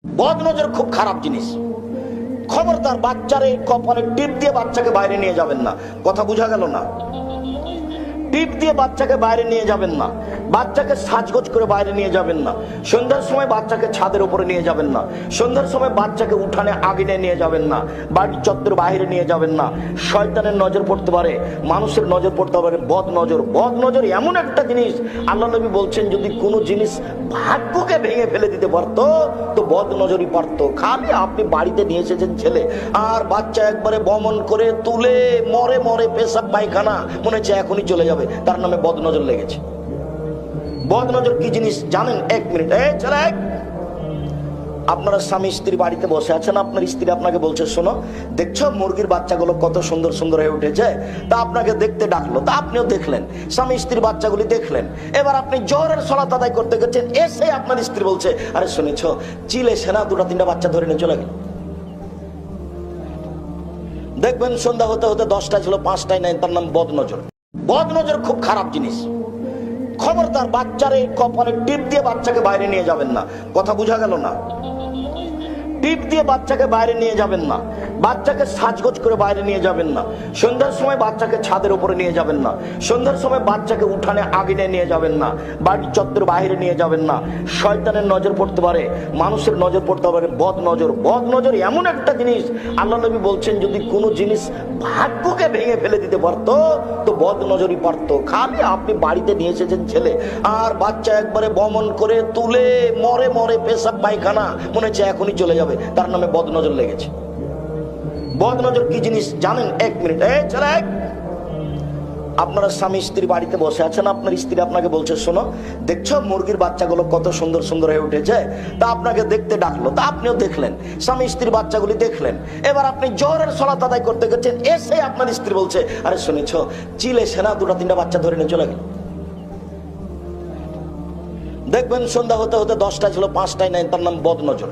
বদ নজর খুব খারাপ জিনিস। খবরদার বাচ্চারে কপালে টিপ দিয়ে বাচ্চাকে বাইরে নিয়ে যাবেন না। কথা বোঝা গেল না? টিপ দিয়ে বাচ্চাকে বাইরে নিয়ে যাবেন না, বাচ্চাকে সাজগোজ করে বাইরে নিয়ে যাবেন না, সন্ধ্যার সময় বাচ্চাকে ছাদের উপরে নিয়ে যাবেন না, সন্ধ্যার সময় বাচ্চাকে উঠানে আগুনে নিয়ে যাবেন না, বাড়ির চত্বর বাইরে নিয়ে যাবেন না। শয়তানের নজর পড়তে পারে, মানুষের নজর পড়তে পারে। বদ নজর, বদ নজর এমন একটা জিনিস, আল্লাহ নবী বলছেন যদি কোনো জিনিস ভাগ্যকে ভেঙে ফেলে দিতে পারতো তো বদ নজরই পারতো। খালি আপনি বাড়িতে নিয়ে এসেছেন ছেলে, আর বাচ্চা একবারে বমন করে তুলে মরে মরে পেশাব পায়খানা, মনে হচ্ছে এখনই চলে যাবে, তার নামে বদ নজর লেগেছে। বদ নজর কি জিনিস জানেন? এক মিনিট, ছেলে, আপনারা স্বামী স্ত্রী বাড়িতে বসে আছেন, আপনার স্ত্রী আপনাকে বলছে শোনো, দেখছো মুরগির বাচ্চাগুলো কত সুন্দর সুন্দর হয়ে উঠেছে, তা আপনাকে দেখতে ডাকলো, তা আপনিও দেখলেন, স্বামী স্ত্রীর বাচ্চাগুলি দেখলেন। এবার আপনি জোহরের সালাত আদায় করতে গেছেন, এসে আপনার স্ত্রী বলছে আরে শুনেছো চিলে সেনা দুটা তিনটা বাচ্চা ধরে নিয়ে চলে গেল। দেখবেন সন্ধ্যা হতে হতে 10টা ছিল 5টায় নাই, তার নাম বদ নজর। বদ নজর খুব খারাপ জিনিস। খবরদার বাচ্চারে কপালে টিপ দিয়ে বাচ্চাকে বাইরে নিয়ে যাবেন না। কথা বোঝা গেল না? টিপ দিয়ে বাচ্চাকে বাইরে নিয়ে যাবেন না, বাচ্চাকে সাজগোজ করে বাইরে নিয়ে যাবেন না, সন্ধ্যার সময় বাচ্চাকে ছাদের উপরে নিয়ে যাবেন না, সন্ধ্যার সময় বাচ্চাকে উঠানে আগুনে নিয়ে যাবেন না, বাড়ির চত্বর বাইরে নিয়ে যাবেন না। শয়তানের নজর পড়তে পারে, মানুষের নজর পড়তে পারে। বদ নজর, বদ নজর এমন একটা জিনিস, আল্লাহ নবী বলছেন যদি কোনো জিনিস ভাগ্যকে ভেঙে ফেলে দিতে পারতো তো বদ নজরই পারতো। খালি আপনি বাড়িতে নিয়ে এসেছেন ছেলে, আর বাচ্চা একবারে বমন করে তুলে মরে মরে পেশাব পায়খানা, মনে হচ্ছে এখনই চলে যাবে, তার নামে বদ নজর লেগেছে। বদ নজর কি জিনিস জানেন? এক মিনিট, ছেলে, আপনারা স্বামী স্ত্রী বাড়িতে বসে আছেন, আপনার স্ত্রী আপনাকে বলছে শোনো, দেখছো মুরগির বাচ্চাগুলো কত সুন্দর সুন্দর হয়ে উঠেছে, তা আপনাকে দেখতে ডাকলো, তা আপনিও দেখলেন, স্বামী স্ত্রীর বাচ্চাগুলি দেখলেন। এবার আপনি জোহরের সালাত আদায় করতে গেছেন, এসে আপনার স্ত্রী বলছে আরে শুনেছো চিলে সেনা দুটা তিনটা বাচ্চা ধরে নিয়ে চলে গেল। দেখবেন সন্ধ্যা হতে হতে 10টা ছিল 5টায় নাই, তার নাম বদ নজর।